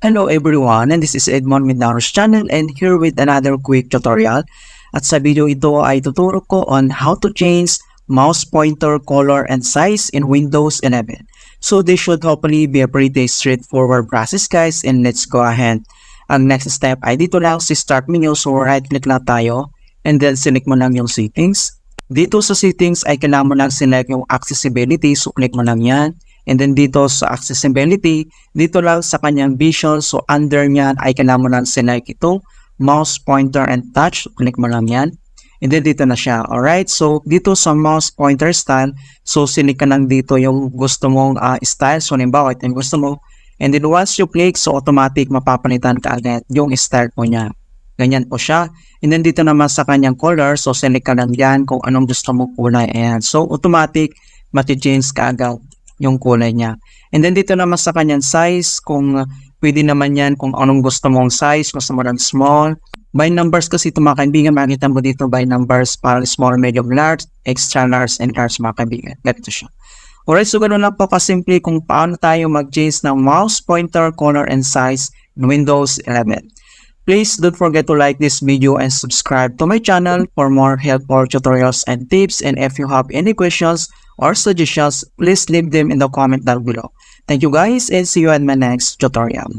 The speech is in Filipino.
Hello everyone, and this is Edmond with Naru's channel and here with another quick tutorial. At sa video ito ay tuturo ko on how to change mouse pointer color and size in Windows 11. So this should hopefully be a pretty straightforward process guys, and let's go ahead. Ang next step ay dito lang sa start menu, so right click lang tayo and then select mo lang yung settings. Dito sa settings ay kailangan mo lang select yung accessibility, so click mo lang yan. And then dito sa accessibility, dito lang sa kanyang vision, so under nyan ay kailangan mo lang select itong mouse pointer and touch, so click mo lang yan. And then dito na siya, alright? So dito sa mouse pointer style, so select ka lang dito yung gusto mong style, so halimbawa ito yung gusto mo. And then once you click, so automatic mapapalitan ka agad yung style po niya. Ganyan po siya. And then dito naman sa kanyang color, so select ka lang yan kung anong gusto mong kulay. Ayan. So automatic mati-change ka agad yung kulay niya. And then dito naman sa kanyang size, kung pwede naman yan kung anong gusto mong size, gusto mo lang small. By numbers kasi ito mga kaibigan, makikita mo dito by numbers para small, medium, large, extra large, and large mga kaibigan. Ganito siya. Alright, so ganoon lang po kasimple kung paano tayo mag-change ng mouse pointer, color, and size in Windows 11. Please don't forget to like this video and subscribe to my channel for more helpful tutorials and tips. And if you have any questions or suggestions, please leave them in the comment down below. Thank you guys and see you in my next tutorial.